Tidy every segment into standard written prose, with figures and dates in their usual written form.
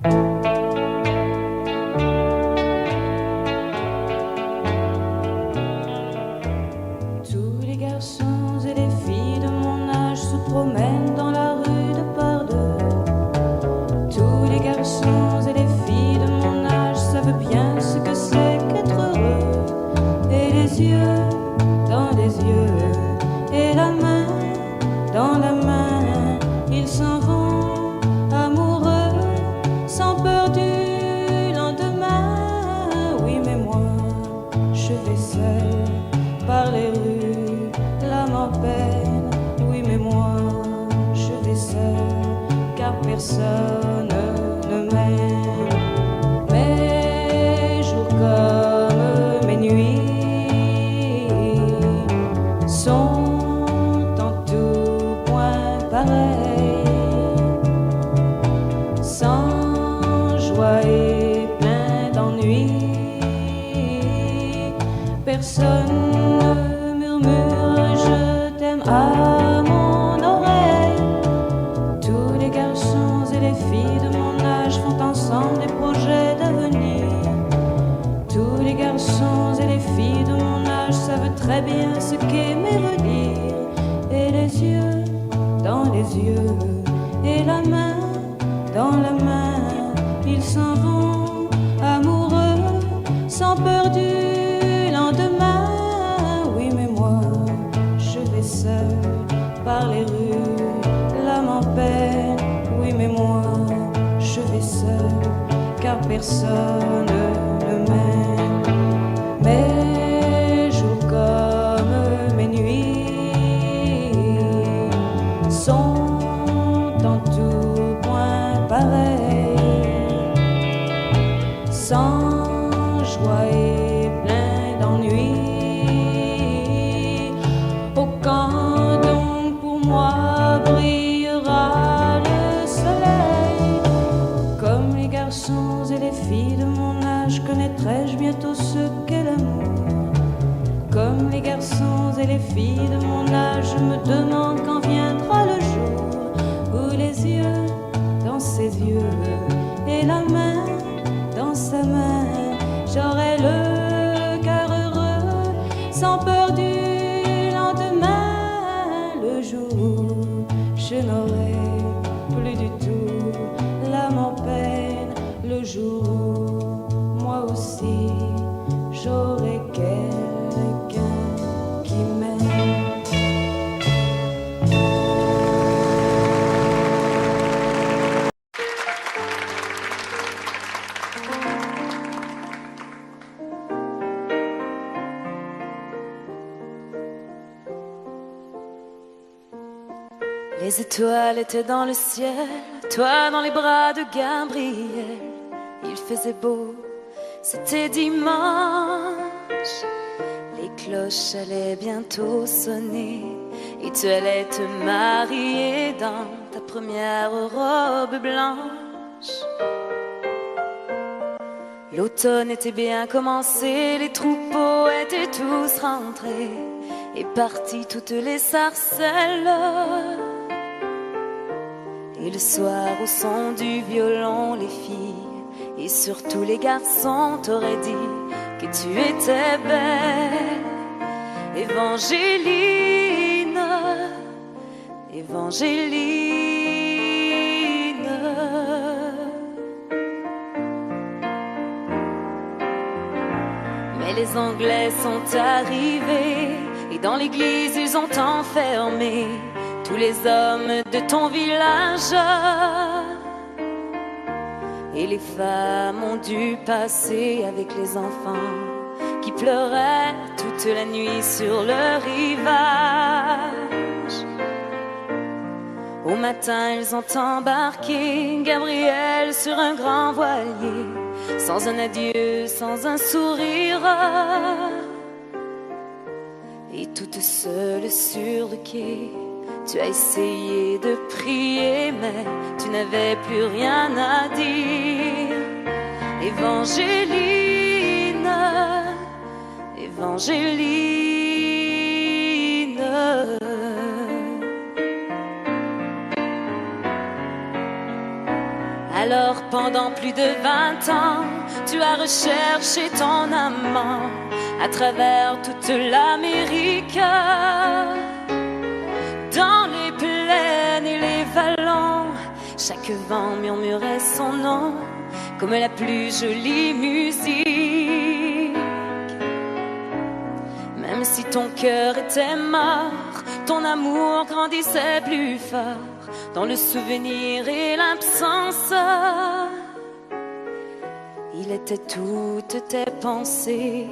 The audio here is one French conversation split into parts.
Tous les garçons et les filles de mon âge se promènent dans la rue de par deux. Tous les garçons et les filles de mon âge savent bien ce que c'est qu'être heureux. Et les yeux dans les yeux, et la main dans la main, ils s'en vont amoureux, sans peur du lendemain. Oui, mais moi, je vais seul par les rues, l'âme en peine. Oui, mais moi, je vais seul, car personne ne m'aime. Mes jours comme mes nuits sont en tout point pareils, sans joie et plein d'ennui. Personne ne murmure je t'aime à mon oreille. Tous les garçons et les filles de mon âge font ensemble des projets d'avenir. Tous les garçons et les filles de mon âge savent très bien ce qu'aimer veut dire. Et les yeux dans les yeux, et la main dans la main, ils s'en vont amoureux, sans peur du lendemain. Oui, mais moi, je vais seul par les rues, l'âme en peine. Oui, mais moi, je vais seul, car personne ne m'aime. Mes jours comme mes nuits sont en tout point pareils, sans joie et plein d'ennui. Oh, quand donc pour moi brillera le soleil? Comme les garçons et les filles de mon âge, connaîtrai-je bientôt ce qu'est l'amour. Comme les garçons et les filles de mon âge, je me demande quand viendra le jour où les yeux dans ses yeux, et la main dans sa main, j'aurai le cœur heureux, sans peur du lendemain. Le jour où je n'aurai plus du tout l'âme en peine. Le jour où moi aussi j'aurai quelqu'un qui m'aime. Les étoiles étaient dans le ciel, toi dans les bras de Gabriel. Il faisait beau, c'était dimanche. Les cloches allaient bientôt sonner et tu allais te marier dans ta première robe blanche. L'automne était bien commencé, les troupeaux étaient tous rentrés et partis toutes les sarcelles. Et le soir au son du violon, les filles et surtout les garçons t'auraient dit que tu étais belle. Évangéline, Évangéline. Mais les Anglais sont arrivés et dans l'église ils ont enfermé tous les hommes de ton village. Et les femmes ont dû passer avec les enfants qui pleuraient toute la nuit sur le rivage. Au matin ils ont embarqué Gabriel sur un grand voilier, sans un adieu, sans un sourire. Et toute seule sur le quai, tu as essayé de prier, mais tu n'avais plus rien à dire. Évangéline, Évangéline. À Alors pendant plus de 20 ans, tu as recherché ton amant à travers toute l'Amérique, dans les plaines et les vallons. Chaque vent murmurait son nom comme la plus jolie musique. Même si ton cœur était mort, ton amour grandissait plus fort dans le souvenir et l'absence. Il était toutes tes pensées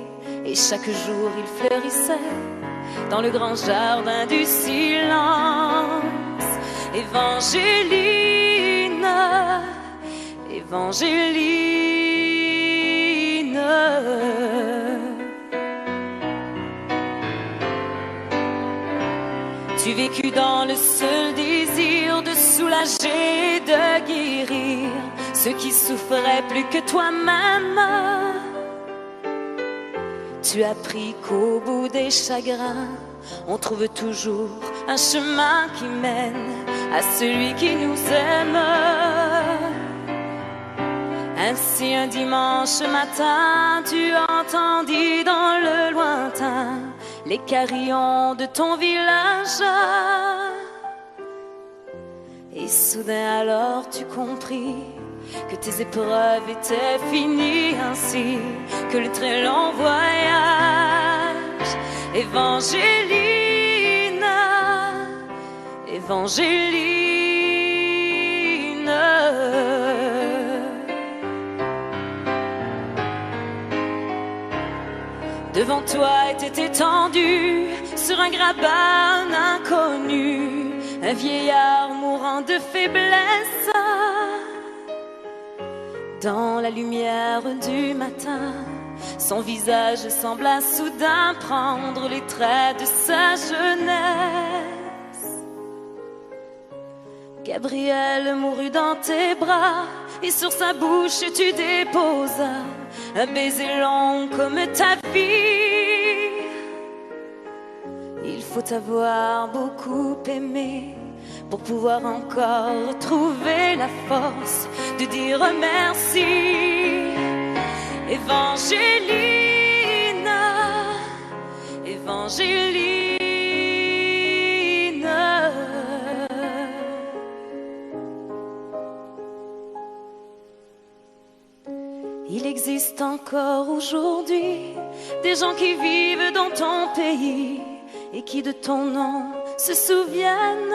et chaque jour il fleurissait dans le grand jardin du silence. Évangéline, Évangéline, tu vécus dans le seul désir de soulager et de guérir ceux qui souffraient plus que toi-même. Tu as appris qu'au bout des chagrins, on trouve toujours un chemin qui mène à celui qui nous aime. Ainsi un dimanche matin, tu entendis dans le lointain les carillons de ton village. Et soudain alors tu compris que tes épreuves étaient finies, ainsi que le très long voyage. Évangéline, Évangéline, devant toi était étendu sur un grabat un inconnu, un vieillard mourant de faiblesse. Dans la lumière du matin, son visage sembla soudain prendre les traits de sa jeunesse. Gabriel mourut dans tes bras et sur sa bouche tu déposas un baiser long comme ta vie. Il faut avoir beaucoup aimé pour pouvoir encore trouver la force de dire merci. Évangéline, Évangéline, il existe encore aujourd'hui des gens qui vivent dans ton pays et qui de ton nom se souviennent.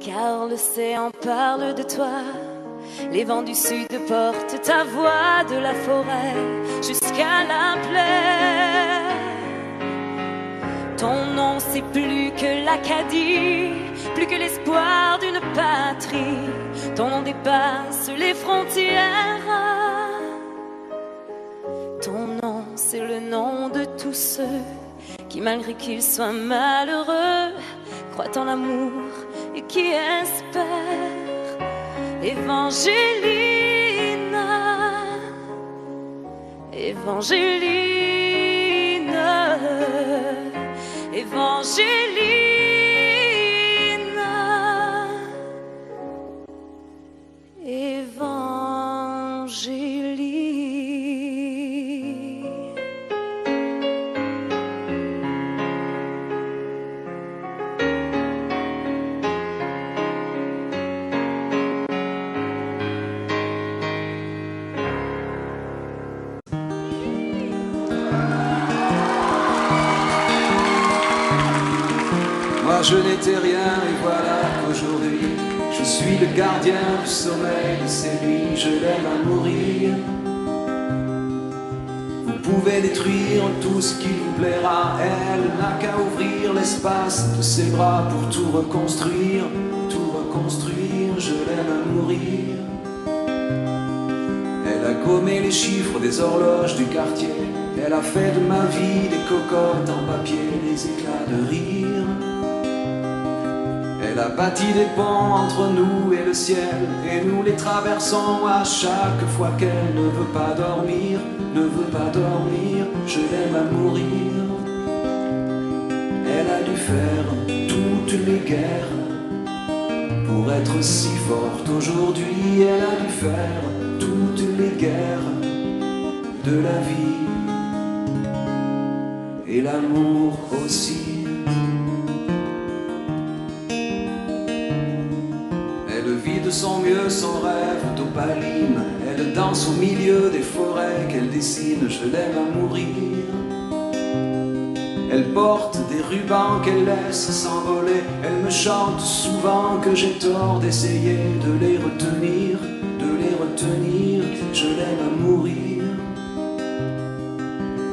Car l'océan parle de toi, les vents du sud portent ta voix de la forêt jusqu'à la plaine. Ton nom c'est plus que l'Acadie, plus que l'espoir d'une patrie. Ton nom dépasse les frontières. Ton nom c'est le nom de tous ceux qui malgré qu'ils soient malheureux croient en l'amour et qui espèrent. Évangéline, Évangéline, Évangéline, Évangéline. Moi je n'étais rien et voilà qu'aujourd'hui je suis le gardien du sommeil de ces nuits. Je l'aime à mourir. Vous pouvez détruire tout ce qui vous plaira. Elle n'a qu'à ouvrir l'espace de ses bras pour tout reconstruire. Tout reconstruire, je l'aime à mourir. Elle a gommé les chiffres des horloges du quartier. Elle a fait de ma vie des cocottes en papier, des éclats de rire. Elle a bâti des ponts entre nous et le ciel, et nous les traversons à chaque fois qu'elle ne veut pas dormir, ne veut pas dormir, je l'aime à mourir. Elle a dû faire toutes les guerres Pour être si forte aujourd'hui, elle a dû faire toutes les guerres de la vie. Et l'amour aussi. Elle vit de son mieux son rêve d'opaline. Elle danse au milieu des forêts qu'elle dessine. Je l'aime à mourir. Elle porte des rubans qu'elle laisse s'envoler. Elle me chante souvent que j'ai tort d'essayer de les retenir, de les retenir. Je l'aime à mourir.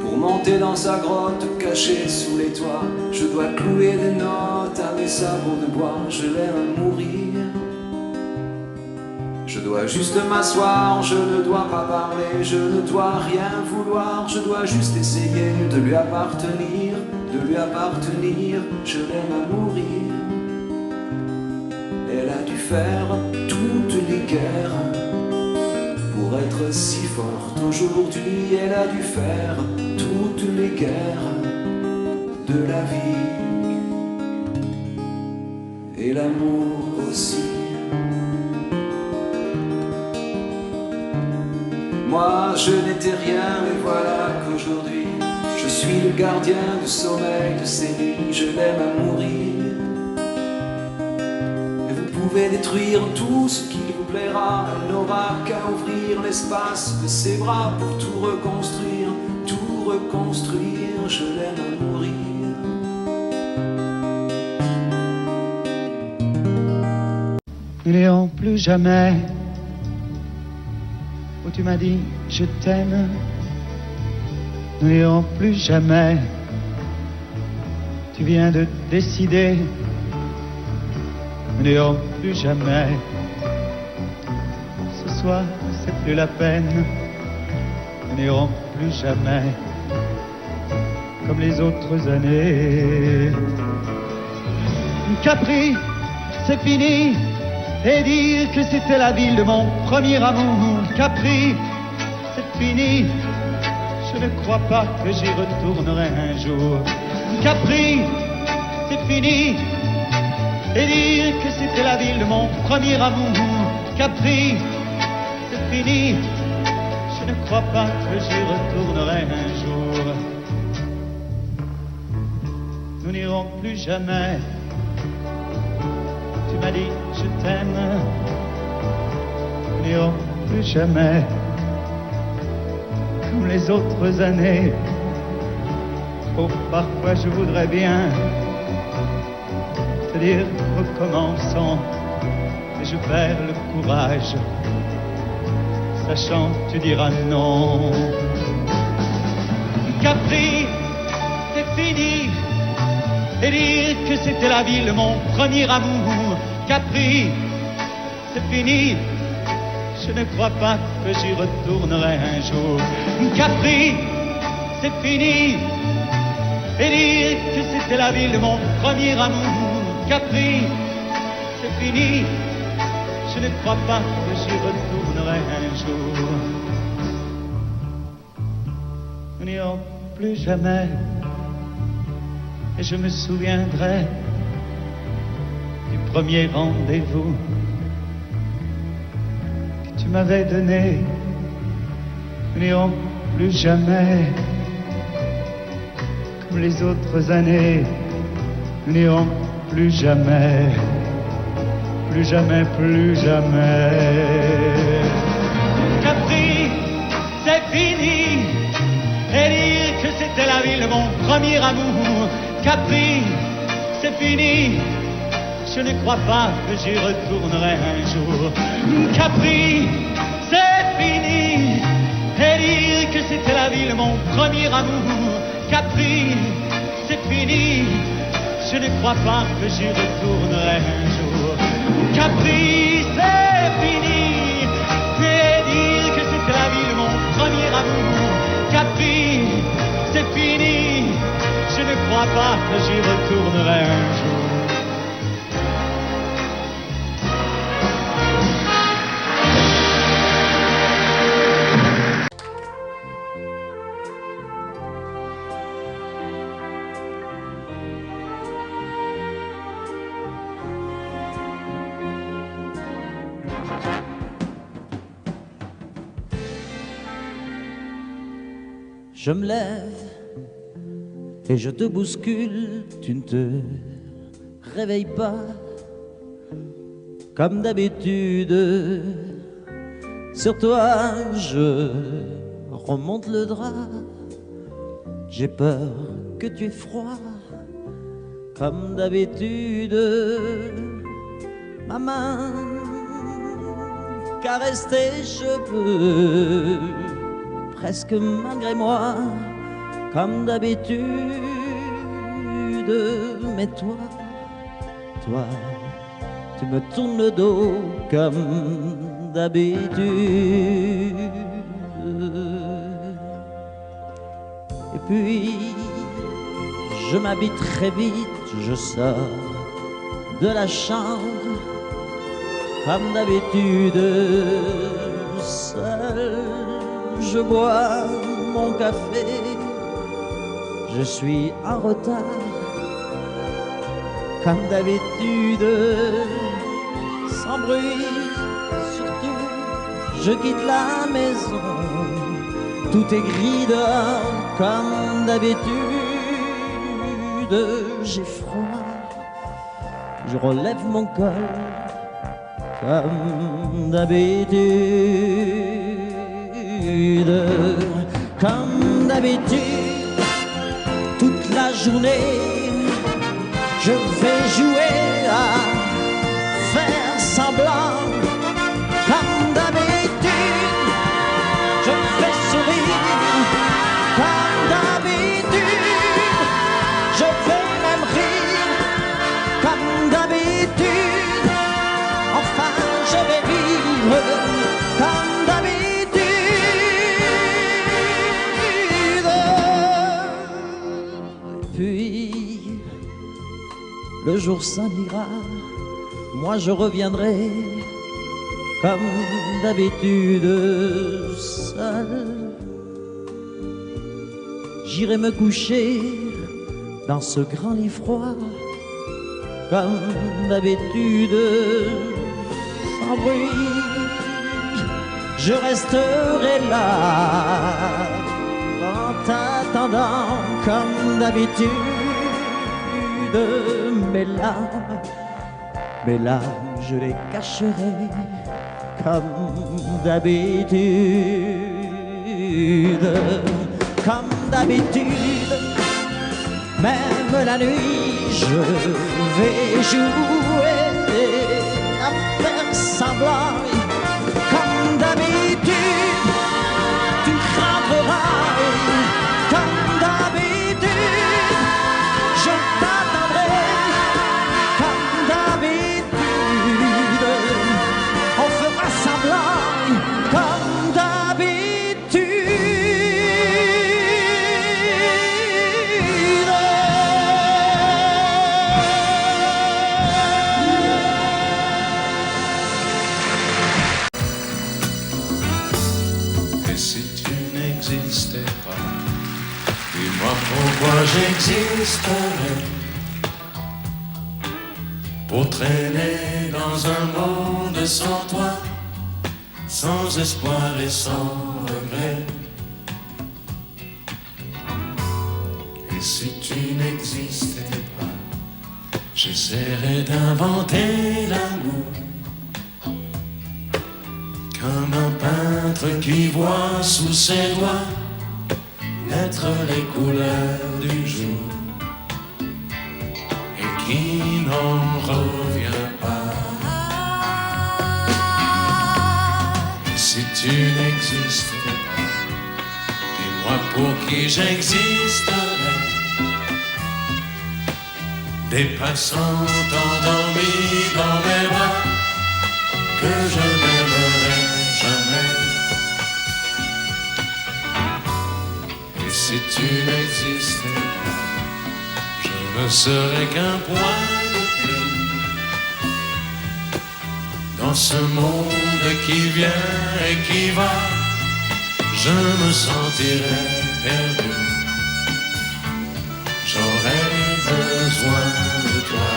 Pour monter dans sa grotte cachée sous les toits, je dois clouer des notes à mes sabots de bois. Je l'aime à mourir. Je dois juste m'asseoir, je ne dois pas parler, je ne dois rien vouloir, je dois juste essayer de lui appartenir, de lui appartenir. Je l'aime à mourir. Elle a dû faire toutes les guerres pour être si forte aujourd'hui. Elle a dû faire toutes les guerres de la vie et l'amour aussi. Moi je n'étais rien, mais voilà qu'aujourd'hui je suis le gardien du sommeil de ces nuits. Je l'aime à mourir. Et vous pouvez détruire tout ce qui vous plaira. Elle n'aura qu'à ouvrir l'espace de ses bras pour tout reconstruire, tout reconstruire. Je l'aime à mourir. Nous n'irons plus jamais où tu m'as dit je t'aime. Nous n'irons plus jamais. Tu viens de décider. Nous n'irons plus jamais. Ce soir, c'est plus la peine. Nous n'irons plus jamais comme les autres années. Capri, c'est fini. Et dire que c'était la ville de mon premier amour. Capri, c'est fini. Je ne crois pas que j'y retournerai un jour. Capri, c'est fini. Et dire que c'était la ville de mon premier amour. Capri, c'est fini. Je ne crois pas que j'y retournerai un jour. Nous n'irons plus jamais. Tu m'as dit je t'aime. Nous n'irons plus jamais comme les autres années. Oh, parfois je voudrais bien te dire recommençons, mais je perds le courage, sachant que tu diras non. Capri, c'est fini. Et dire que c'était la ville de mon premier amour. Capri, c'est fini. Je ne crois pas que j'y retournerai un jour. Capri, c'est fini. Et dire que c'était la ville de mon premier amour. Capri, c'est fini. Je ne crois pas que j'y retournerai un jour. Nous n'irons plus jamais. Et je me souviendrai du premier rendez-vous que tu m'avais donné. Nous n'irons plus jamais comme les autres années. Nous n'irons plus jamais, plus jamais, plus jamais. Capri, c'est fini. Et dire que c'était la ville de mon premier amour. Capri, c'est fini. Je ne crois pas que j'y retournerai un jour. Capri, c'est fini. Et dire que c'était la ville de mon premier amour. Capri, c'est fini. Je ne crois pas que j'y retournerai un jour. Capri, c'est fini. Et dire que c'était la ville de mon premier amour. Capri, c'est fini. Je ne crois pas que j'y retournerai un jour. Je me lève et je te bouscule, tu ne te réveilles pas comme d'habitude. Sur toi, je remonte le drap. J'ai peur que tu aies froid comme d'habitude. Ma main caresse tes cheveux, presque malgré moi, comme d'habitude. Mais toi, tu me tournes le dos comme d'habitude. Et puis, je m'habille très vite, je sors de la chambre comme d'habitude. Seul, je bois mon café, je suis en retard comme d'habitude. Sans bruit, surtout, je quitte la maison. Tout est gris dehors comme d'habitude. J'ai froid, je relève mon col comme d'habitude. Comme d'habitude, toute la journée, je vais jouer à faire semblant. Comme d'habitude, je fais sourire. Comme d'habitude, je vais même rire. Comme d'habitude, enfin je vais vivre. Comme d'habitude. Puis le jour s'en ira, moi je reviendrai comme d'habitude seul. J'irai me coucher dans ce grand lit froid comme d'habitude, sans bruit. Je resterai là en t'attendant comme d'habitude. Mes larmes, je les cacherai comme d'habitude. Comme d'habitude, même la nuit, je vais jouer à faire semblant. Comme d'habitude, tu rentreras. Comme d'habitude, je t'attendrai. Comme d'habitude, on fera semblant. Comme d'habitude. Et si tu n'existais pas, dis-moi pourquoi j'existerais. Pour traîner dans un monde sans toi, sans espoir et sans regret. Et si tu n'existais pas, j'essaierais d'inventer l'amour. Comme un peintre qui voit sous ses doigts naître les couleurs du jour et qui n'en revient pas. Et si tu n'existais pas, dis-moi pour qui j'existerais. Des passants endormis dans mes bras que je n'aimerais jamais. Et si tu n'existais pas, je ne serais qu'un point de plus dans ce monde qui vient et qui va. Je me sentirais perdu. J'aurais besoin de toi.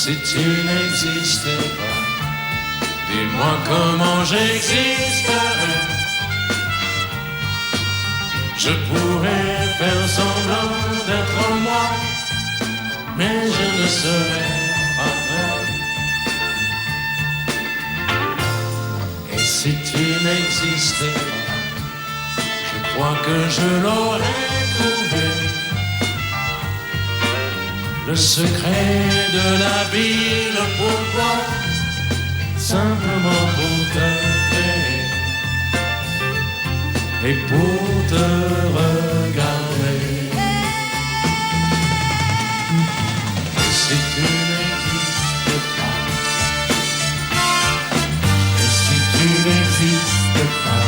si tu n'existais pas, dis-moi comment j'existerais. Je pourrais faire semblant d'être moi, mais je ne serais pas vrai. Et si tu n'existais pas, je crois que je l'aurais trouvé. Le secret de la vie, le pourquoi, simplement pour t'aimer et pour te regarder. Et si tu n'existes pas, et si tu n'existes pas,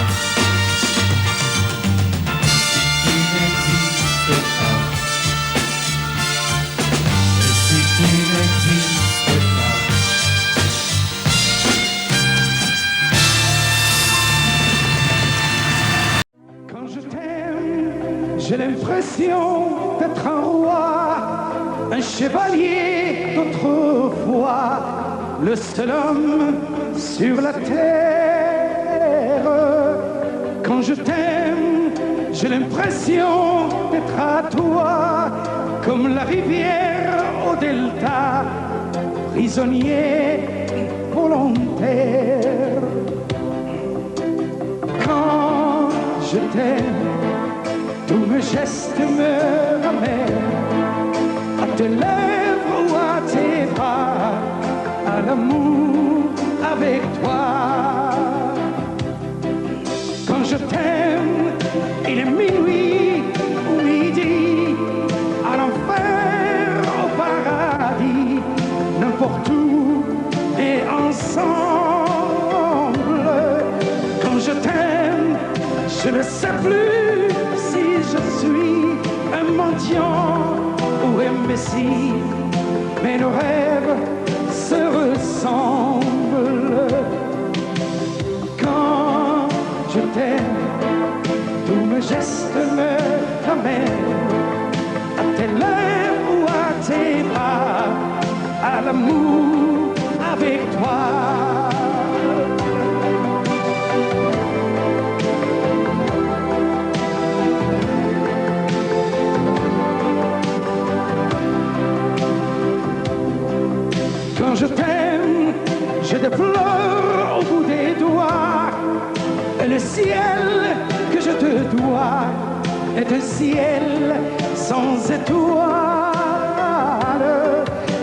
si tu n'existes pas, et si tu n'existes pas. J'ai l'impression d'être un roi, un chevalier d'autrefois, le seul homme sur la terre. Quand je t'aime, j'ai l'impression d'être à toi, comme la rivière au delta, prisonnier volontaire. Quand je t'aime, tous mes gestes me ramènent à tes lèvres ou à tes bras, à l'amour avec toi. Quand je t'aime, il est minuit ou midi, à l'enfer, au paradis, n'importe où et ensemble. Quand je t'aime, je ne sais plus si je suis un mendiant ou un messie, mais nos rêves se ressemblent. Quand je t'aime, tous mes gestes me ramènent à tes lèvres ou à tes bras, à l'amour avec toi. Quand je t'aime, j'ai des fleurs au bout des doigts, et le ciel que je te dois est un ciel sans étoiles.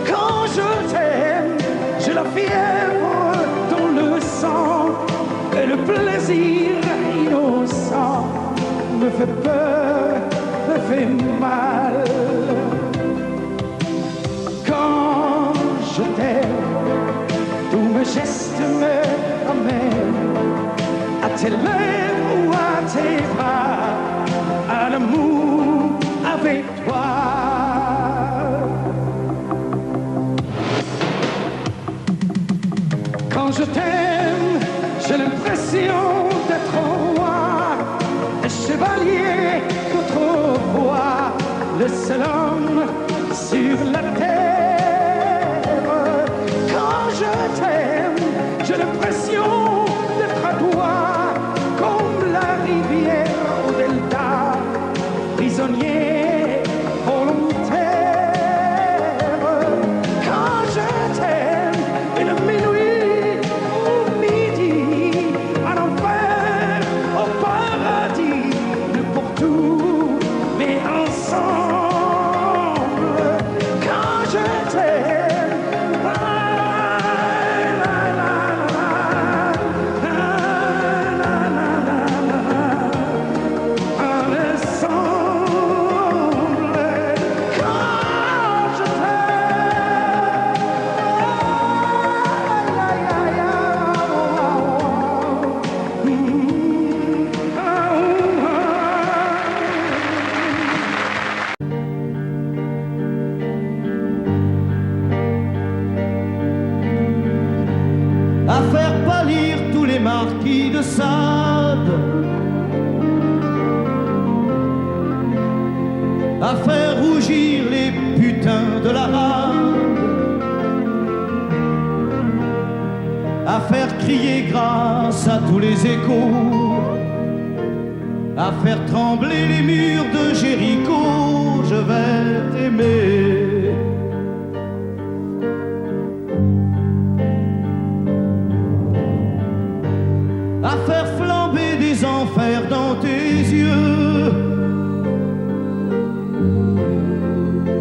Quand je t'aime, j'ai la fièvre dans le sang, et le plaisir innocent me fait peur, me fait mal. Je t'aime, tous mes gestes me ramènent à tes lèvres ou à tes bras, à l'amour avec toi. Quand je t'aime, j'ai l'impression d'être un roi, un chevalier d'autrefois, le seul homme sur la terre. J'ai l'impression d'être à toi, comme la rivière au delta, prisonnier volontaire. Quand je t'aime, et le minuit au midi, à l'enfer, au paradis, n'importe où, mais ensemble. Quand je t'aime, à faire pâlir tous les marquis de Sade, à faire rougir les putains de la rade, à faire crier grâce à tous les échos, à faire trembler les murs de Jéricho. Je vais t'aimer. À faire flamber des enfers dans tes yeux,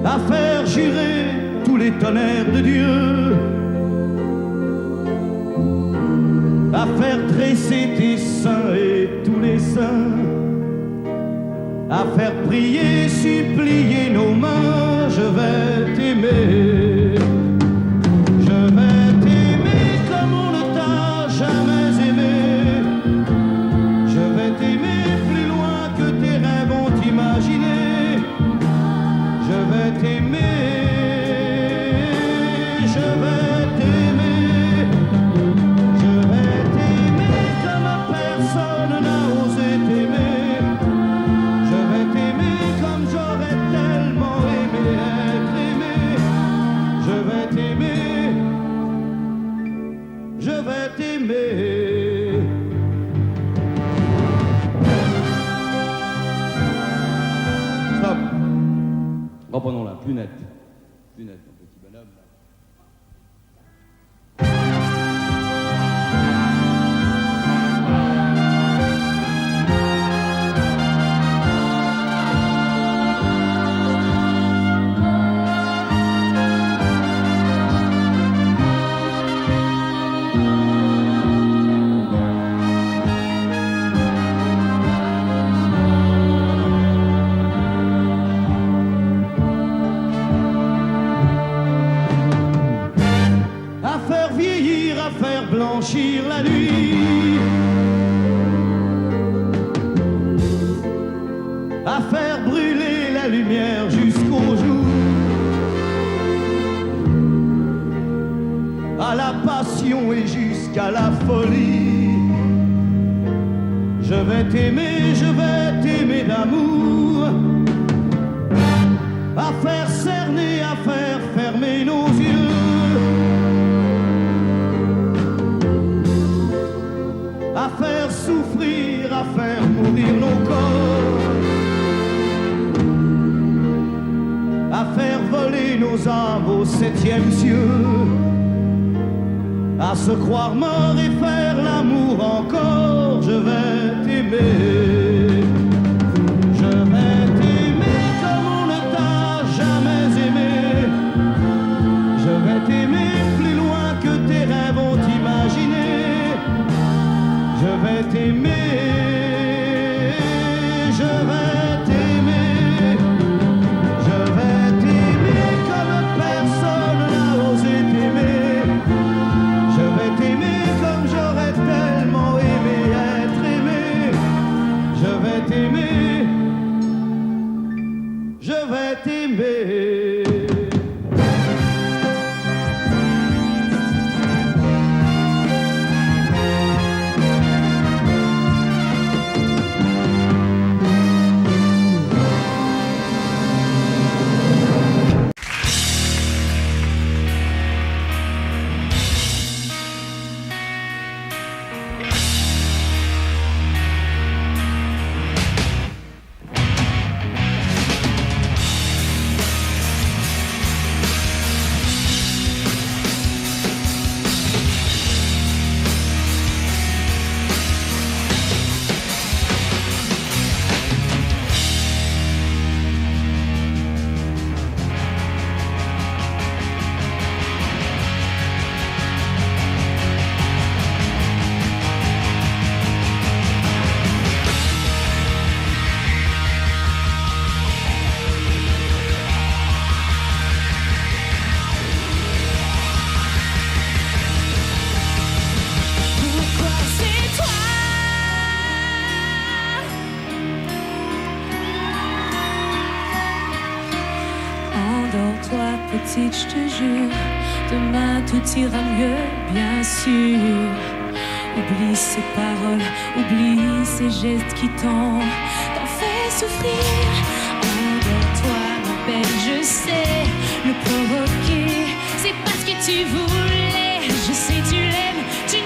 à faire jurer tous les tonnerres de Dieu, à faire dresser tes seins et tous les saints, à faire prier, supplier nos mains. Je vais t'aimer. Je vais t'aimer comme on ne t'a jamais aimé. Je vais t'aimer plus loin que tes rêves ont imaginé. Je vais t'aimer. Je vais t'aimer. Je vais t'aimer comme personne n'a osé t'aimer. Je vais t'aimer comme j'aurais tellement aimé être aimé. Je vais t'aimer. Je vais t'aimer. Stop. Reprenons là, plus net. Plus net, mon petit bonhomme. À faire vieillir, à faire blanchir la nuit, à faire brûler la lumière jusqu'au jour, à la passion et jusqu'à la folie. Je vais t'aimer d'amour, à faire cerner, à faire fermer nos yeux, à faire souffrir, à faire mourir nos corps, à faire voler nos âmes au 7e cieux, à se croire mort et faire l'amour encore. Je vais t'aimer. Je vais t'aimer comme on ne t'a jamais aimé. Je vais t'aimer plus loin que tes rêves ont imaginé. Je vais t'aimer, je vais t'aimer, je vais t'aimer comme personne n'a osé t'aimer. Je vais t'aimer comme j'aurais tellement aimé être aimé. Je vais t'aimer, je vais t'aimer. petite, je te jure, demain tout ira mieux, bien sûr. Oublie ces paroles, oublie ces gestes qui t'ont fait souffrir. Endors-toi, ma belle, je sais le provoquer. C'est parce que tu voulais, je sais tu l'aimes, tu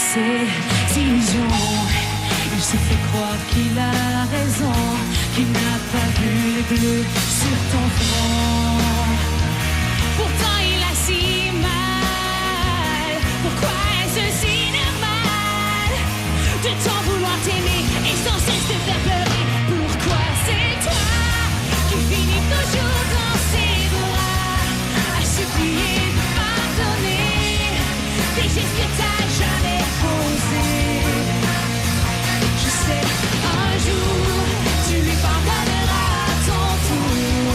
ses illusions. Il se fait croire qu'il a raison, qu'il n'a pas vu les bleus sur ton front. Pourtant il a si mal. Pourquoi est-ce si normal de t'en vouloir t'aimer et sans cesse te faire pleurer? Pourquoi c'est toi qui finis toujours dans ses bras à supplier de pardonner des gestes que t'as jamais posés? Je sais, un jour tu lui pardonneras à ton tour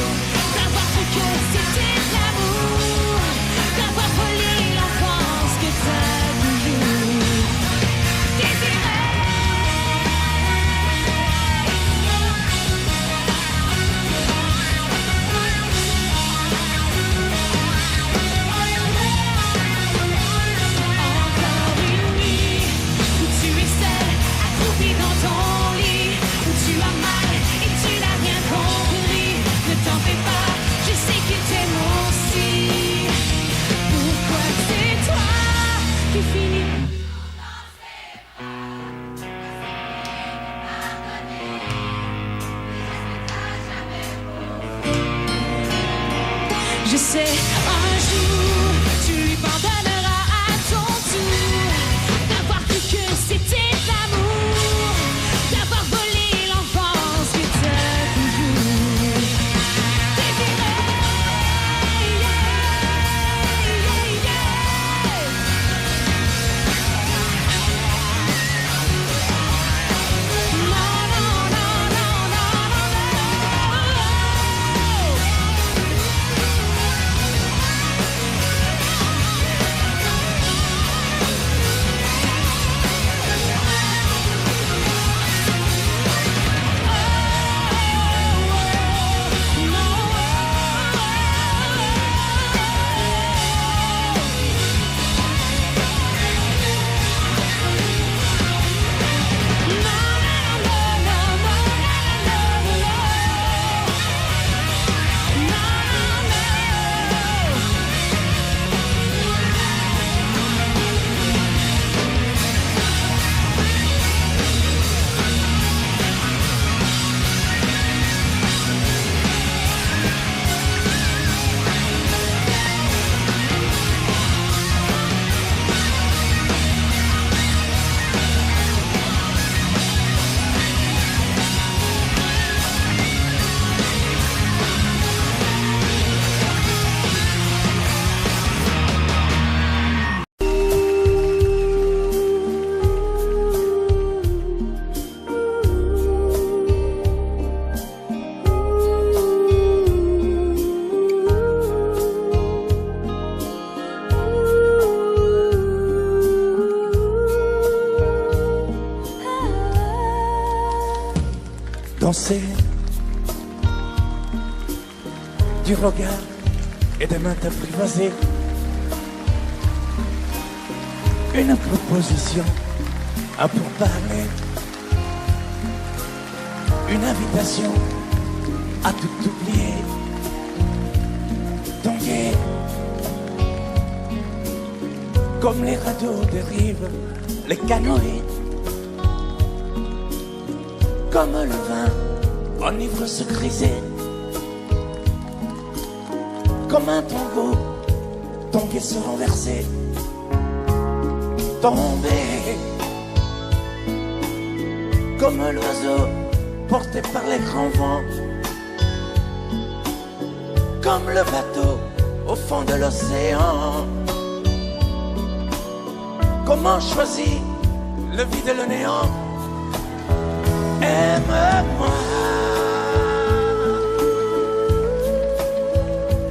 d'avoir cru que c'était de l'amour, d'avoir volé l'enfance que t'as toujours désiré. Encore une nuit où tu es seule, accroupie dans ton lit, où tu as mal et tu n'as rien compris. Ne t'en fais pas, je sais qu'il t'aime aussi. Pourquoi c'est toi qui finis? Je sais, un jour, tu lui pardonneras à ton tour d'avoir cru que c'était de l'amour, d'avoir volé l'enfance que t'as toujours désiré. Non, non, non, non, non, Danser du regard et des mains apprivoisées. Une proposition à pourparler. Une invitation à tout oublier. Tanguer comme les radeaux des rives, les canoës. Comme le vin enivre se griser. Comme un tango, tanguer se renverser. Tomber comme l'oiseau porté par les grands vents. Comme le bateau au fond de l'océan. Comment choisir le vide et le néant? Aime-moi,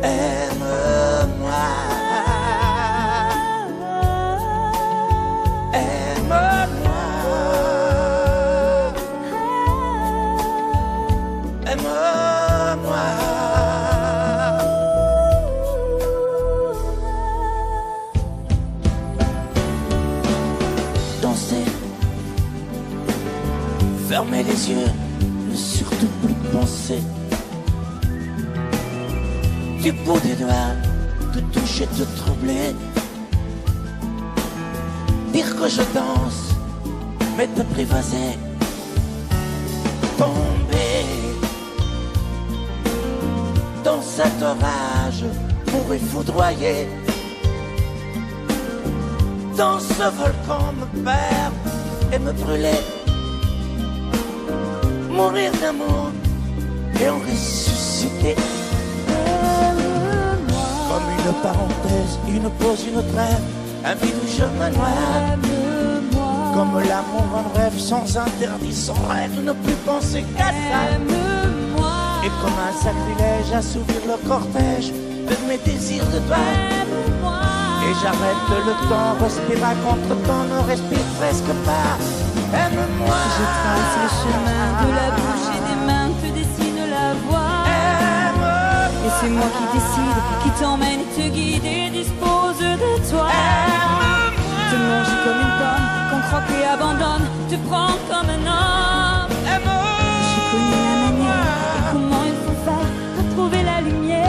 aime-moi, aime-moi, aime-moi. Danser, fermer les yeux, ne surtout plus penser. Du bout des doigts, te toucher, te troubler. dire que je danse, mais t'apprivoiser, tomber dans cet orage, mourir foudroyé, dans ce volcan me perdre et me brûler, mourir d'amour et en ressusciter. Comme une parenthèse, une pause, une trêve, un vide où je me noie. Comme l'amour en rêve, sans interdit, sans règle, ne plus penser qu'à ça. Et comme un sacrilège, assouvir le cortège de mes désirs de toi. Et j'arrête le temps, respire à contre-temps, ne respire presque pas. Aime-moi. Je trace le chemin de la bouche et des mains, te dessine la voie. Et c'est moi qui décide, qui t'emmène, te guide et dispose de toi. Te manger comme une pomme, qu'on croque et abandonne, te prends comme un homme. Je connais la manière et comment il faut faire pour trouver la lumière.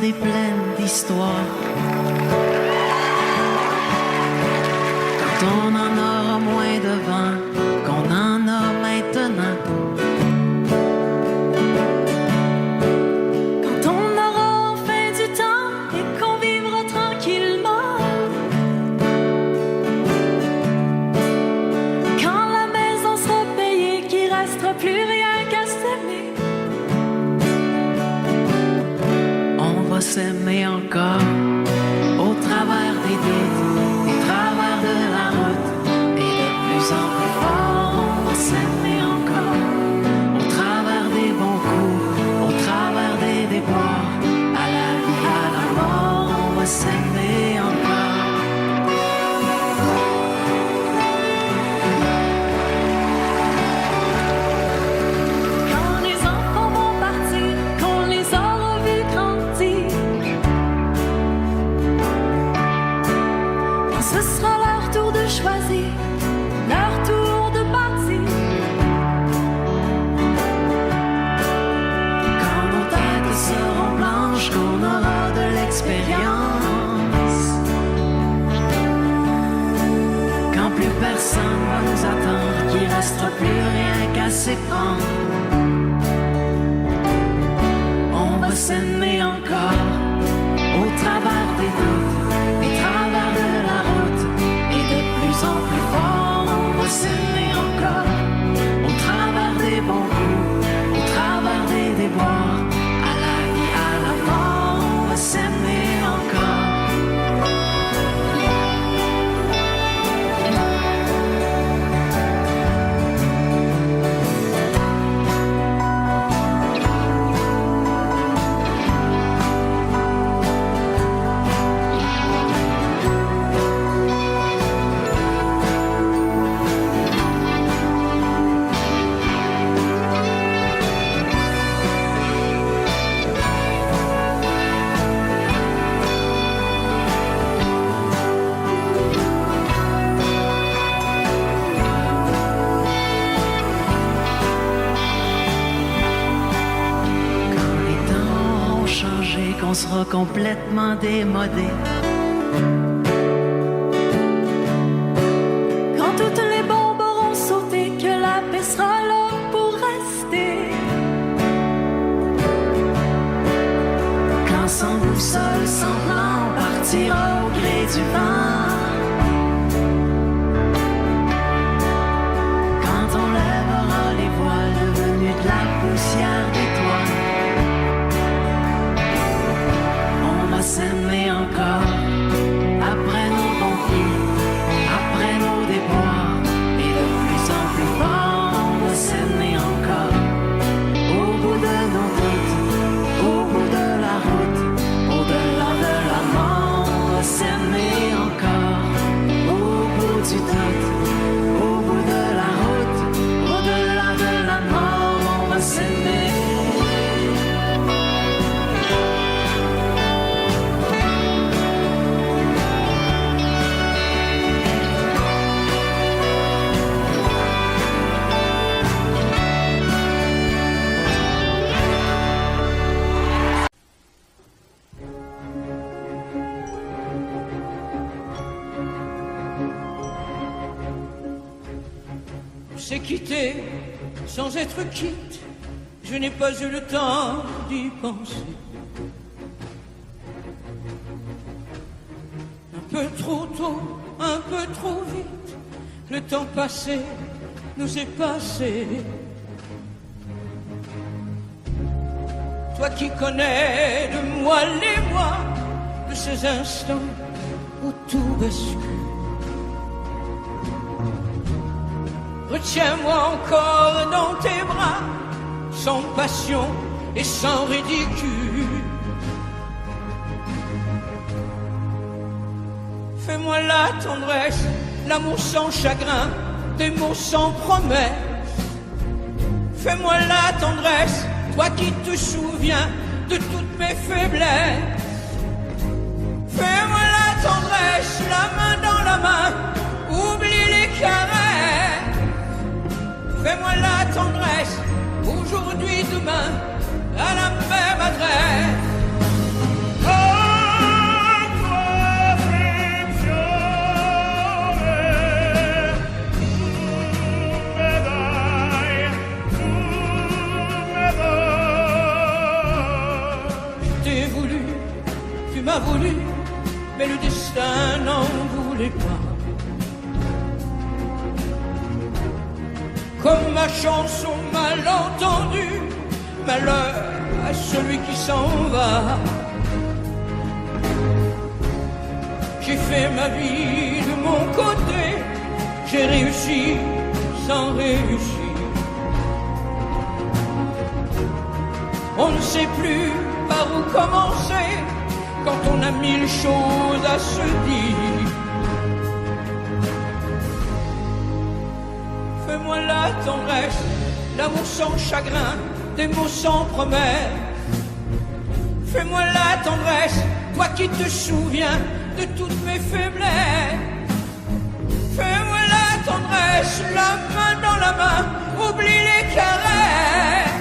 Des plaines d'histoire. Quand on en aura moins devant qu'on en a maintenant. Quand on aura enfin du temps et qu'on vivra tranquillement. Quand la maison sera payée, qu'il restera plus rien qu'à s'aimer. S'aimer encore au travers des doutes, au travers de la route et de plus en plus fort. On va s'aimer encore au travers des bons coups, au travers des déboires, à la vie, à la mort. On va s'aimer encore. Quand les enfants vont partir, qu'on les aura vus grandir. Ce sera leur tour de choisir, leur tour de partir. Quand nos têtes seront blanches, qu'on aura de l'expérience. Quand plus personne va nous attendre, qu'il restera plus rien qu'à s'y prendre. On va s'aimer encore au travers des doutes, au travers de la route et de plus en plus fort. On va s'aimer encore au travers des bons coups, au travers des déboires, à la vie, à la mort. On va s'aimer encore. sera complètement démodé. Quand toutes les bombes auront sauté, que la paix sera là pour rester. Quand sans boussole, sans plan, partira au gré du vent. Quand on lèvera les voiles devenus de la poussière d'étoiles, on va s'aimer encore après nos bons coups, après nos déboires, et de plus en plus fort, on va s'aimer encore. Au bout de nos doutes, au bout de la route, au-delà de la mort, on va s'aimer encore. Au bout du doute, au bout de la route, au-delà de la mort, on va s'aimer. C'est quitté sans être quitte, je n'ai pas eu le temps d'y penser. Un peu trop tôt, un peu trop vite, le temps passé nous est passé. Toi qui connais de moi les mois, de ces instants où tout bascule. Retiens-moi encore dans tes bras, sans passion et sans ridicule. Fais-moi la tendresse, l'amour sans chagrin, des mots sans promesse. Fais-moi la tendresse, toi qui te souviens de toutes mes faiblesses. Fais-moi la tendresse, la main dans la main, oublie les caresses. Fais-moi la tendresse, aujourd'hui, demain, à la même adresse. Je t'ai voulu, tu m'as voulu, mais le destin n'en voulait pas. Comme ma chanson mal entendue, malheur à celui qui s'en va. J'ai fait ma vie de mon côté, j'ai réussi sans réussir. On ne sait plus par où commencer quand on a mille choses à se dire. Fais-moi la tendresse, l'amour sans chagrin, des mots sans promesse. Fais-moi la tendresse, toi qui te souviens de toutes mes faiblesses. Fais-moi la tendresse, la main dans la main, oublie les caresses.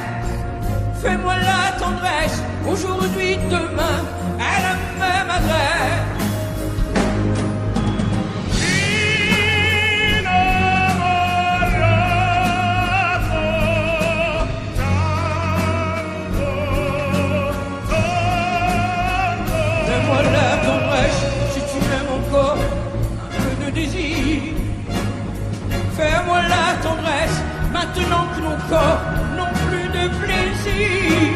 Fais-moi la tendresse, aujourd'hui, demain, à la même adresse. Fais-moi la tendresse, si tu m'aimes encore, un peu de désir. Fais-moi la tendresse, maintenant que nos corps n'ont plus de plaisir.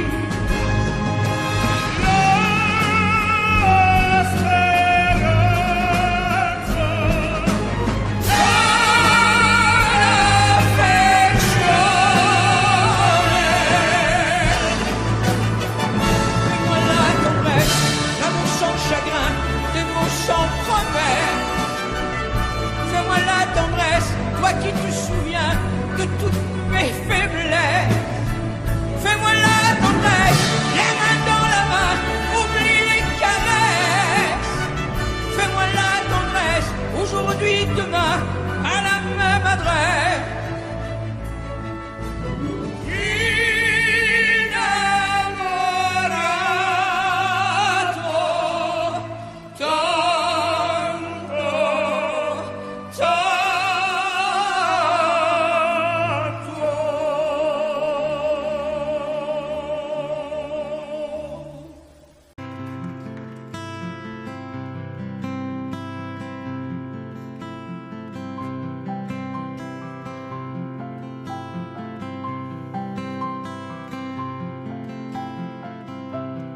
Fais-moi la tendresse, toi qui te souviens de toutes mes faiblesses. Fais-moi la tendresse.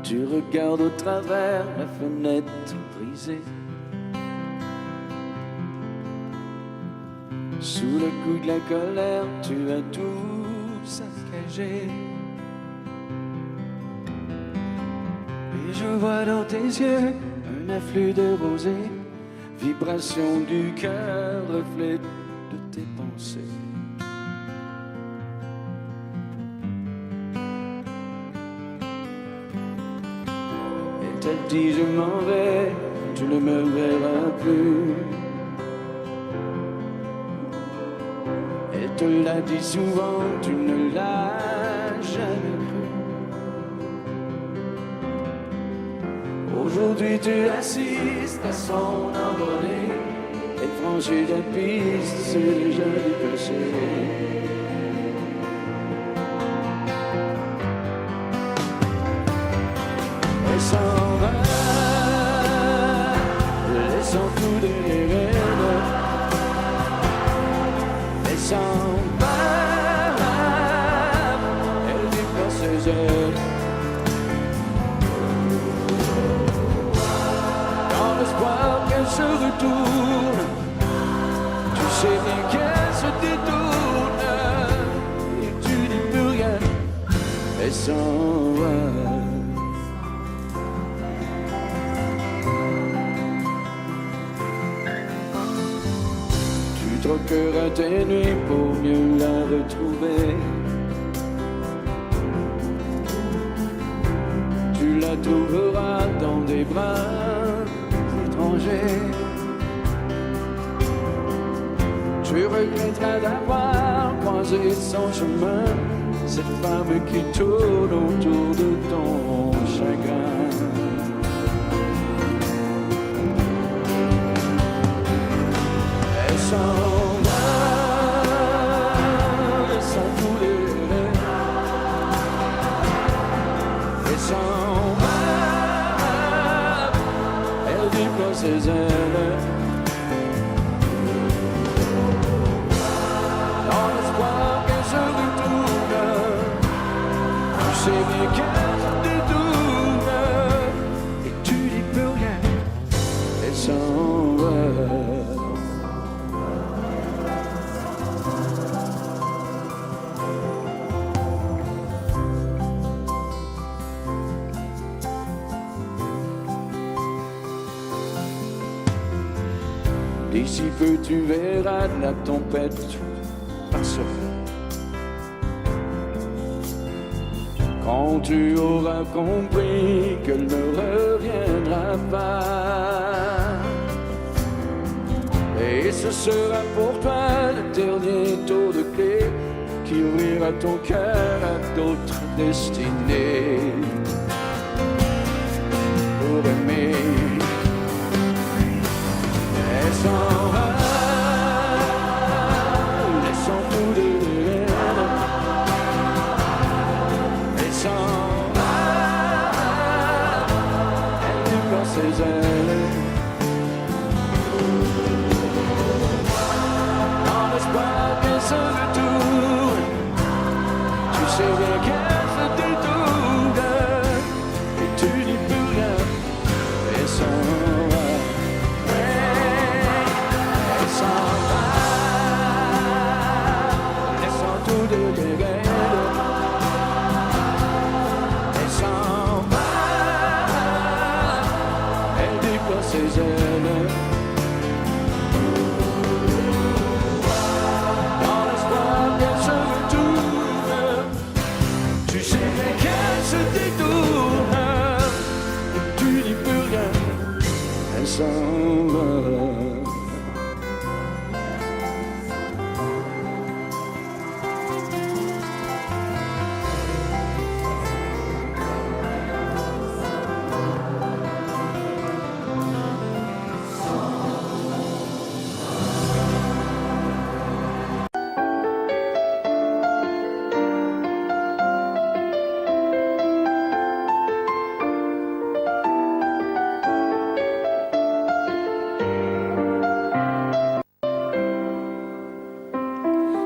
Tu regardes au travers la fenêtre brisée. Sous le coup de la colère, tu as tout saccagé. Et je vois dans tes yeux un afflux de rosée, vibration du cœur, reflet de tes pensées. Et t'as dit je m'en vais, tu ne me verras plus. Et te l'a dit souvent, tu ne l'as jamais cru. Aujourd'hui tu assistes à son envolée et franchis la piste, c'est déjà dépassé. Elle s'en va, laissant tout derrière. Elle s'en va, elle déploie ses ailes. Dans l'espoir qu'elle se retourne, tu sais bien qu'elle se détourne et tu dis plus rien. Elle s'en va. Tu troqueras tes nuits pour mieux la retrouver. Tu la trouveras dans des bras étrangers. Tu regretteras d'avoir croisé son chemin, cette femme qui tourne autour de ton chagrin. Elle s'en va, laissant couler. Elle s'en va, elle déploie ses ailes. Dans l'espoir qu'elle se retourne, tu sais bien qu'elle se détourne et tu dis plus rien. Elle s'en va. D'ici peu tu verras la tempête passer. Quand tu auras compris qu'elle ne reviendra pas. Et ce sera pour toi le dernier tour de clé qui ouvrira ton cœur à d'autres destinées. Pour aimer. Elle s'en va, laissant tout derrière. Elle s'en va, elle déploie ses ailes. Dans l'espoir qu'elle se retourne, tu sais bien qu'elle se détourne et tu dis plus rien. Elle s'en va. Ses ailes. Dans l'espoir qu'elle se retourne, tu sais bien qu'elle se détourne et tu dis plus rien. Elle s'en va.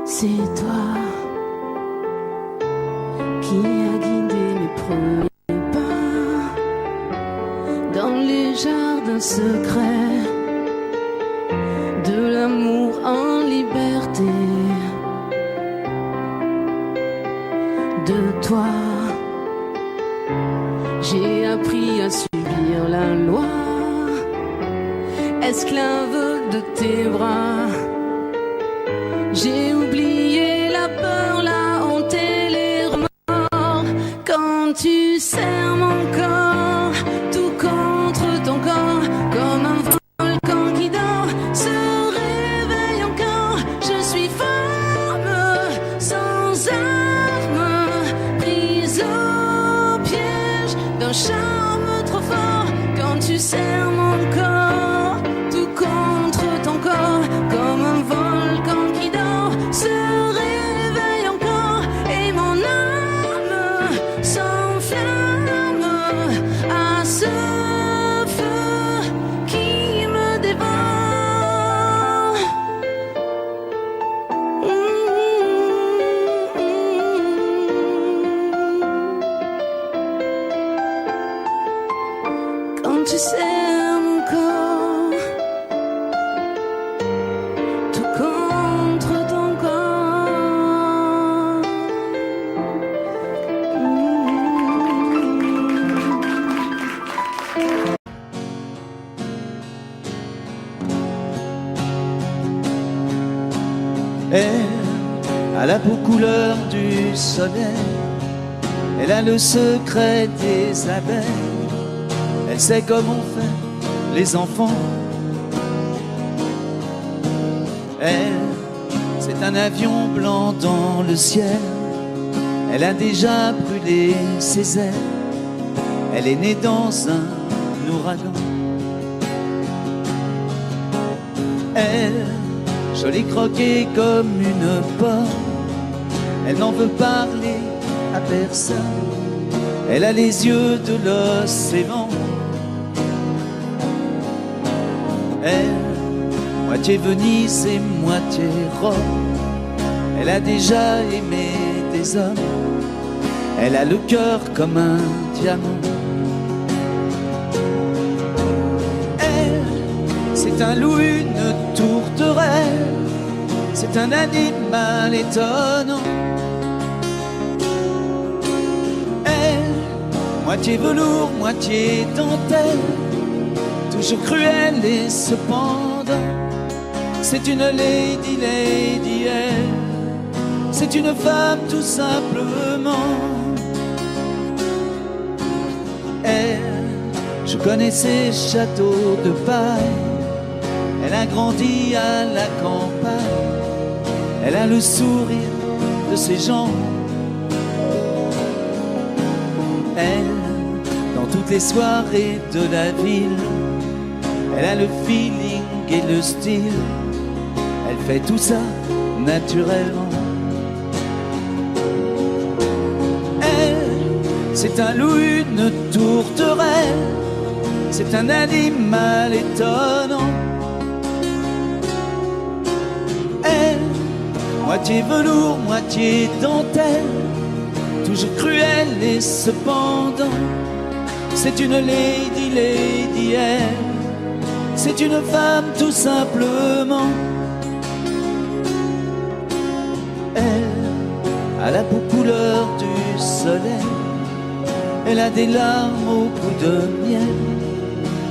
C'est toi qui as guidé mes premiers pas. secret de l'amour en liberté. De toi, j'ai appris à subir la loi, esclave de tes bras. J'ai oublié la peur, la honte et les remords. Quand tu serres mon corps, tout contre ton corps, comme un volcan qui dort, se réveille encore. Je suis femme, sans armes, prise au piège d'un charme trop fort. Quand tu serres mon corps, tout contre ton corps, comme un volcan qui dort, se réveille encore. Et mon âme s'enflamme à ce feu qui me dévore. Quand tu serres mon corps, tout contre ton corps. Elle a la peau couleur du soleil, elle a le secret des abeilles, elle sait comment faire les enfants. Elle, c'est un avion blanc dans le ciel, elle a déjà brûlé ses ailes, elle est née dans un ouragan. Elle, jolie croquée comme une pomme, elle n'en veut parler à personne, elle a les yeux de l'océan. Elle, moitié Venise et moitié Rome, elle a déjà aimé des hommes, elle a le cœur comme un diamant. Elle, c'est un loup, une tourterelle, c'est un animal étonnant. Elle, moitié velours, moitié dentelle, toujours cruelle et cependant, c'est une lady, lady, elle, c'est une femme tout simplement. Elle, je connais ses châteaux de paille, elle a grandi à la campagne, elle a le sourire de ses gens. Elle, dans toutes les soirées de la ville, elle a le feeling et le style, elle fait tout ça naturellement. Elle, c'est un loup, une tourterelle, c'est un animal étonnant. Elle, moitié velours, moitié dentelle, toujours cruelle et cependant, c'est une lady, lady, elle, c'est une femme tout simplement. Elle a la peau couleur du soleil, elle a des larmes au bout de miel,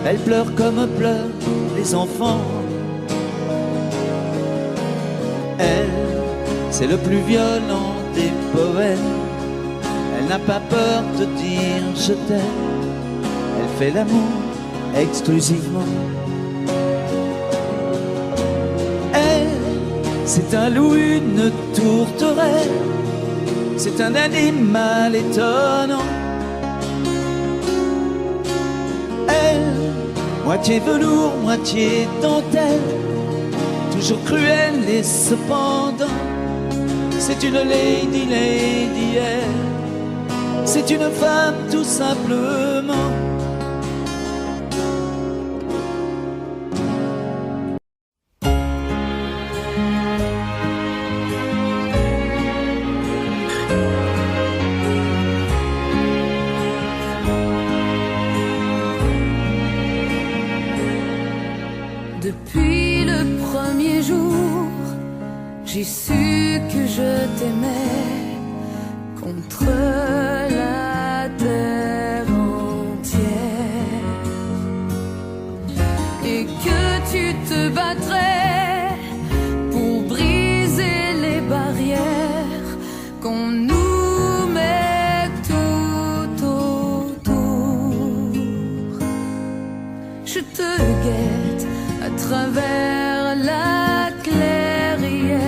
elle pleure comme pleurent les enfants. Elle, c'est le plus violent des poèmes, elle n'a pas peur de dire je t'aime, elle fait l'amour exclusivement. C'est un loup, une tourterelle, c'est un animal étonnant. Elle, moitié velours, moitié dentelle, toujours cruelle et cependant, c'est une lady, lady, elle, c'est une femme tout simplement. Depuis le premier jour, j'ai su que je t'aimais contre la terre entière et que tu te battrais pour briser les barrières qu'on nous met tout autour. Je te guette à travers la clairière,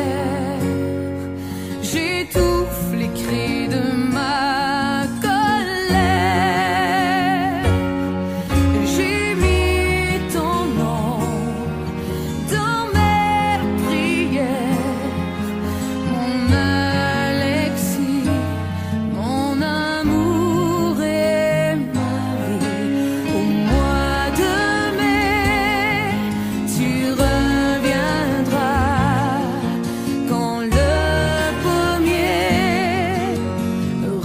j'étouffe les cris de ma colère. J'ai mis ton nom dans mes prières, mon Alexis, mon amour et ma vie. Au mois de mai, tu reviendras quand le pommier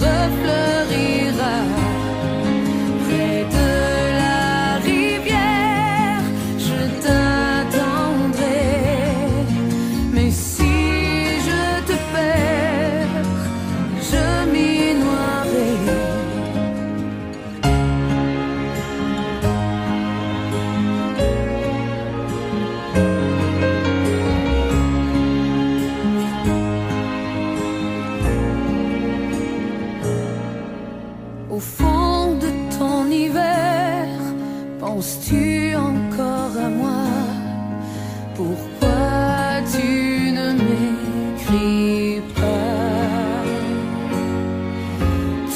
refleurira près de la rivière. Je t'attendrai, mais si je te perds, je m'y noierai. Au fond de ton hiver, penses-tu encore à moi? Pourquoi tu ne m'écris pas?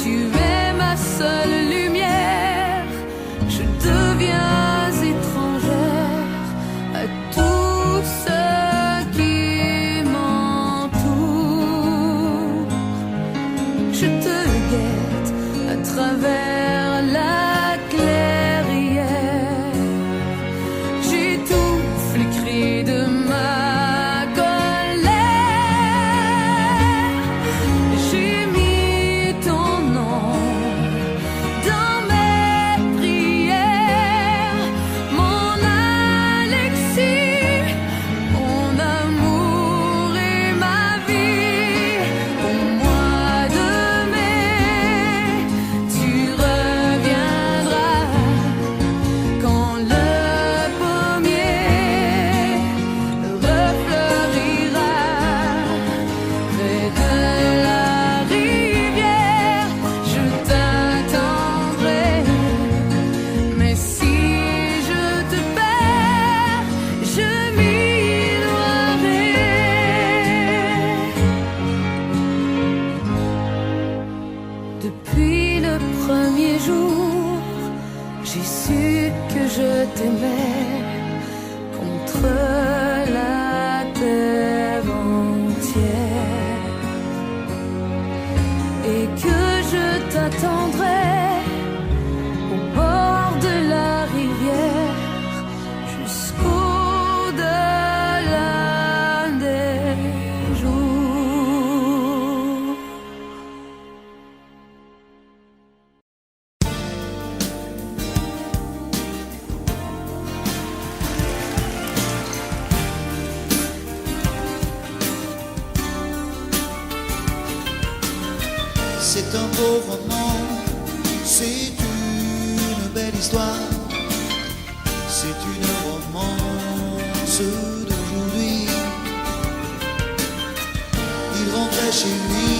Tu es ma seule lumière, je deviens étrangère à tout ce qui m'entoure. Je te guette à travers la clairière, j'étouffe les cris de ma colère. J'ai mis ton nom dans mes prières, mon Alexis, mon amour et ma vie. Au mois de mai, tu reviendras quand le pommier refleurira près de la rivière. Je t'attendrai, mais si je te perds, je m'y noierai. Depuis le premier jour, j'ai su que je t'aimais contre la terre entière et que je t'attendrai au bord de la rivière jusqu'au-delà des jours. C'est un beau roman, c'est une belle histoire, c'est une romance d'aujourd'hui. Il rentrait chez lui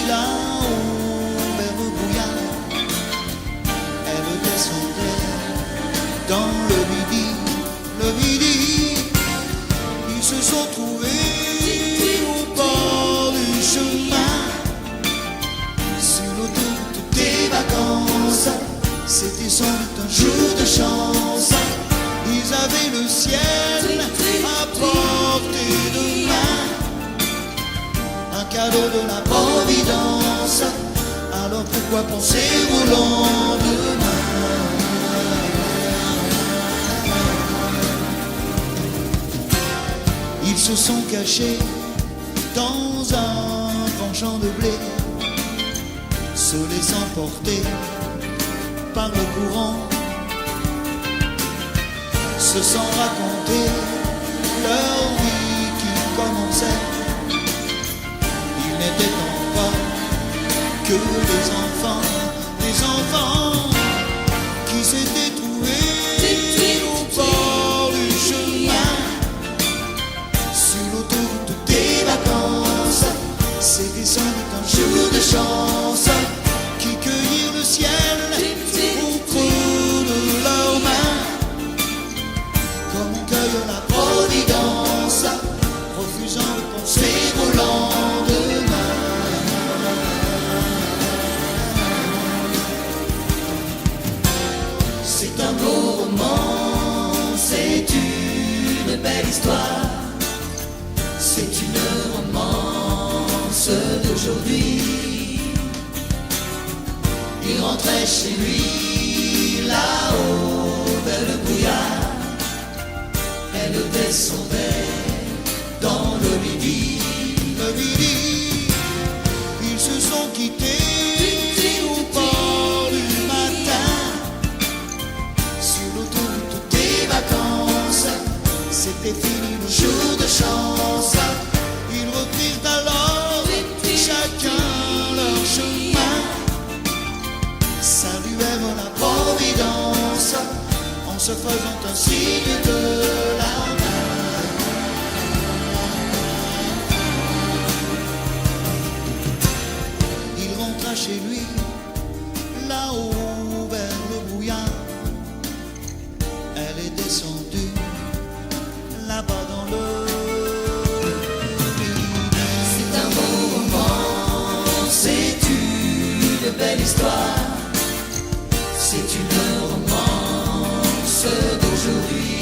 là-haut vers le brouillard, elle descendait dans le midi, ils se sont trouvés au bord du chemin. Sur l'autoroute des vacances, c'était sans doute un jour de chance. Ils avaient le ciel à portée de main, un cadeau de la Providence. Alors pourquoi penser au lendemain? Ils se sont cachés dans un grand champ de blé, se laissant porter par le courant, se se sont racontés leur vie qui commençait. Ils n'étaient encore que des enfants qui s'étaient trouvés au bord du chemin, sur l'autoroute des vacances. C'était sans doute un jour de chance qui cueillirent le ciel au creux de leurs mains, comme on cueille la providence, refusant de penser au lendemain. C'est un beau roman, c'est une belle histoire, c'est une romance d'aujourd'hui. Il rentrait chez lui là-haut vers le brouillard, elle descendait dans le midi. Ils se sont quittés au bord du matin, sur l'autoroute des vacances. C'était fini le jour de chance. Ils reprirent alors chacun leur chemin, saluèrent la providence en se faisant un signe de la main. Il rentra chez lui là-haut vers le brouillard. Elle est descendue là-bas dans le midi. C'est un beau roman, c'est une belle histoire, c'est une romance d'aujourd'hui.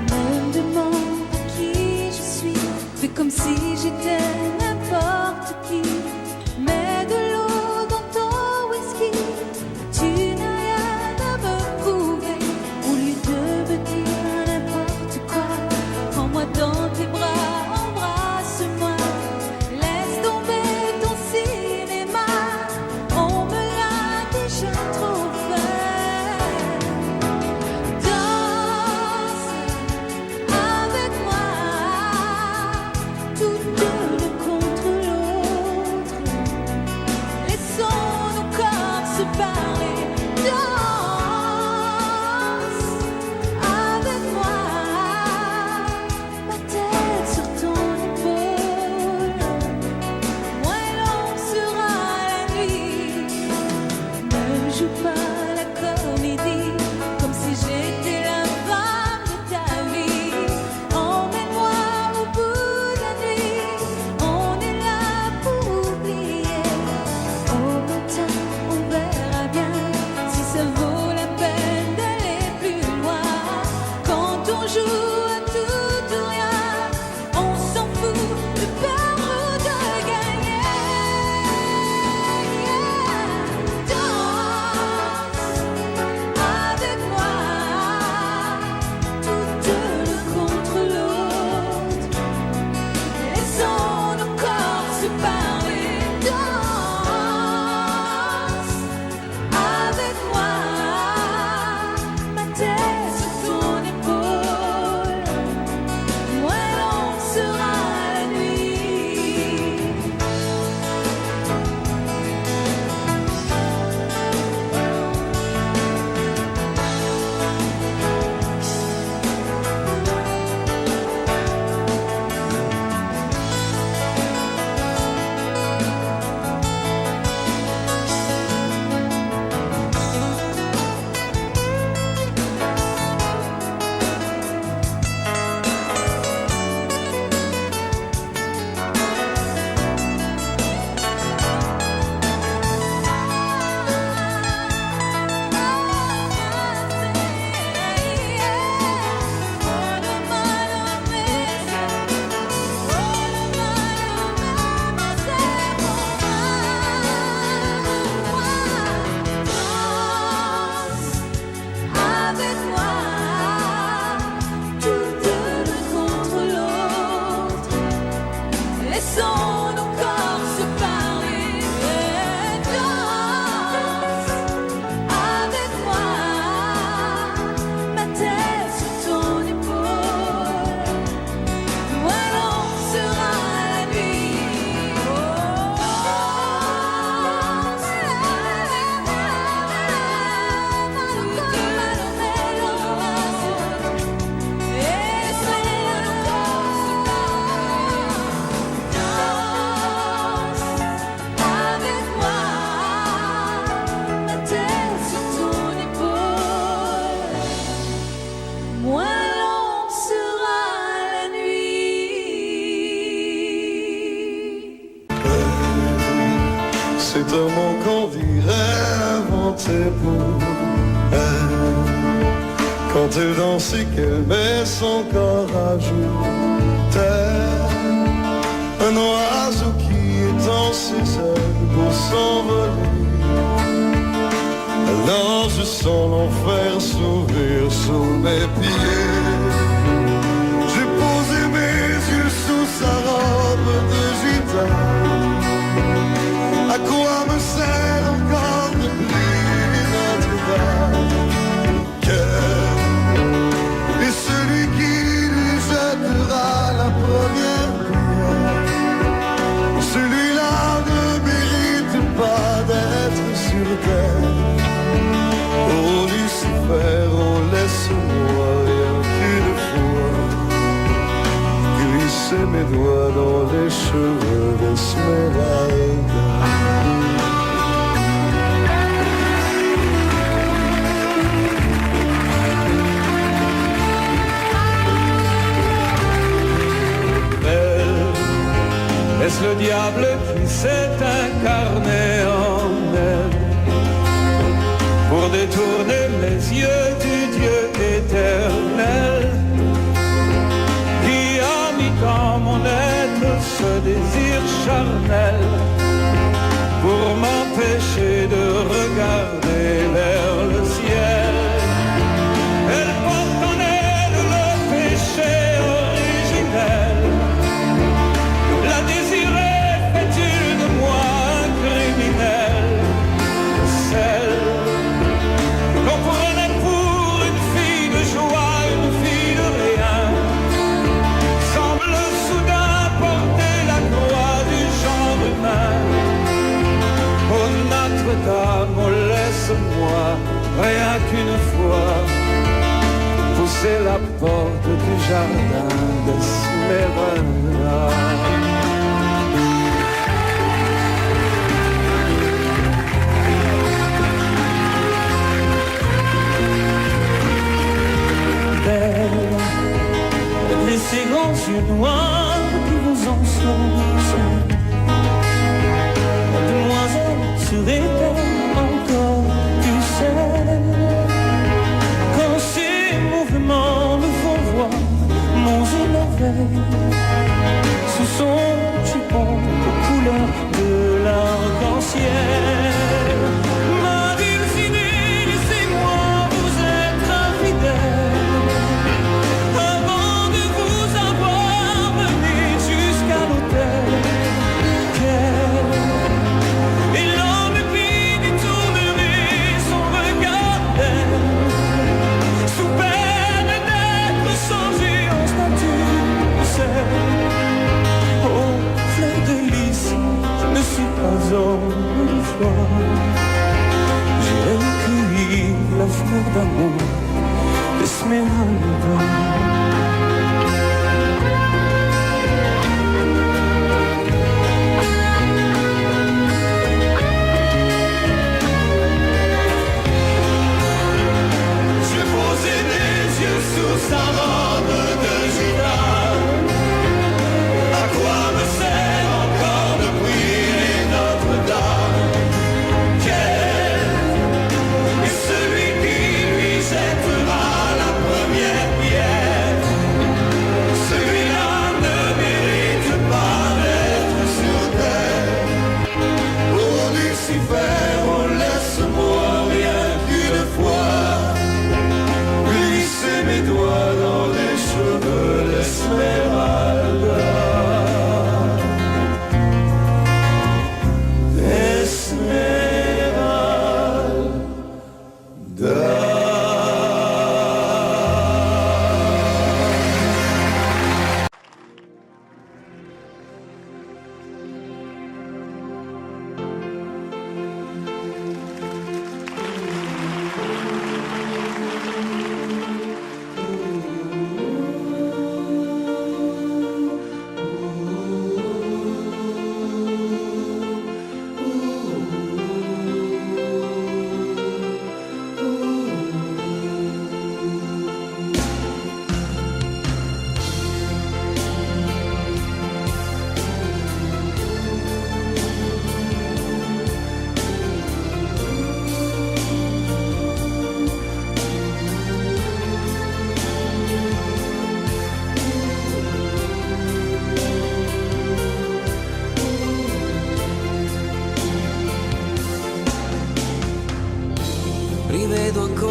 Me demande qui je suis, fais comme si j'étais n'importe qui. Mets de l'eau dans ton whisky, tu n'as rien à me prouver. Au lieu de me dire n'importe quoi, prends-moi dans tes bras, embrasse-moi. Laisse tomber ton cinéma, on me l'a déjà trop fait. Danse avec moi, toutes deux l'un contre l'autre. C'est un mot qu'on dirait inventé pour elle. Quand elle danse et qu'elle met son corps à jour, tel un oiseau qui étend ses ailes pour s'envoler. Alors je sens l'enfer s'ouvrir sous mes pieds. J'ai posé mes yeux sous sa robe de gitane. À quoi me sert encore de prier Notre-Dame? Cœur est celui qui lui jettera la première pierre. Celui-là ne mérite pas d'être sur terre. Oh Lucifer, oh laisse-moi rien qu'une fois glisser mes doigts dans les cheveux d'Esmeralda. Est-ce le diable qui s'est incarné en elle pour détourner les yeux du Dieu éternel qui a mis dans mon être ce désir charnel pour m'empêcher de regarder vers le ciel? Elle porte en elle le péché originel. La désirer fait-il de moi un criminel? Celle qu'on prenait pour une fille de joie, une fille de rien, semble soudain porter la croix du genre humain. Oh Notre-Dame, oh laisse-moi rien qu'une fois pousser la porte du jardin d'Esmeralda. Et ces grands yeux noirs qui vous enfoncent, demoiselle, serait-elle encore du sel? Quand ces mouvements me font voir mon émerveil sous son jupon aux couleurs de l'arc-en-ciel. Ma dulcinée, laissez-moi vous être infidèle avant de vous avoir mené jusqu'à l'autel. Et l'homme puis détournerait son regard d'elle sous peine d'être changé en statue de sel. Oh, fleur de lys, je ne suis pas homme de foi. J'ai cueilli la fleur d'amour d'Esmeralda. J'ai posé mes yeux sous sa robe de gitane. À quoi me sert encore de prier Notre-Dame? Quel est celui qui lui jettera la première pierre?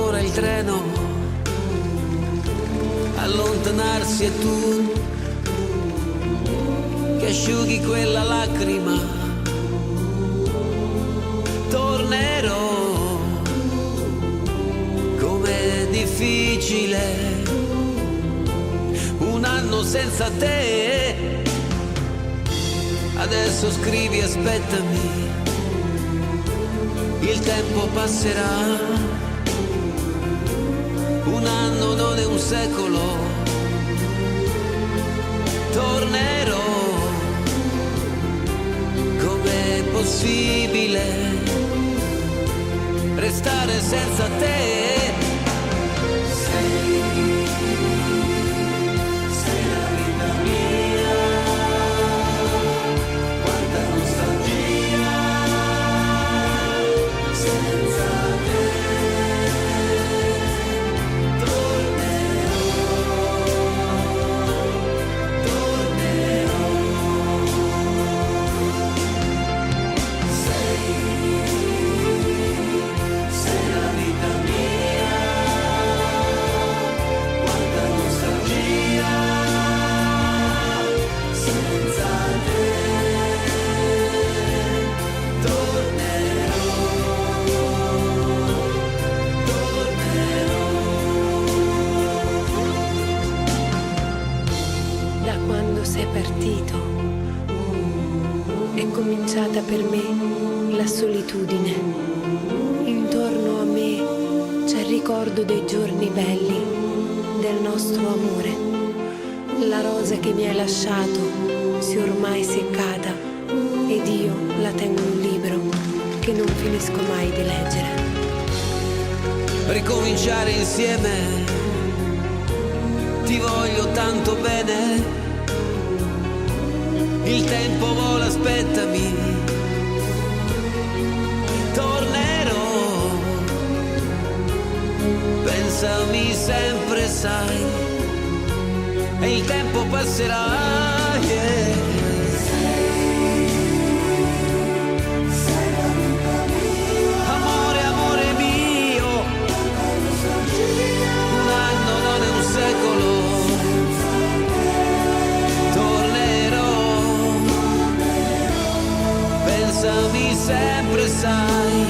ancora il treno, allontanarsi e tu che asciughi quella lacrima. Tornerò, com'è difficile un anno senza te. Adesso scrivi, aspettami, il tempo passerà. Un anno non è un secolo. Tornerò, com'è possibile restare senza te? Sei la vita mia, quanta nostalgia senza te. Sei partito, è cominciata per me la solitudine. Intorno a me c'è il ricordo dei giorni belli, del nostro amore. La rosa che mi hai lasciato si è ormai seccata ed io la tengo in un libro che non finisco mai di leggere. Ricominciare insieme, ti voglio tanto bene. Il tempo vola, aspettami, tornerò, pensami sempre, sai, e il tempo passerà, yeah. Amore, amore mio, un anno non è un secolo. Pensami sempre, sai,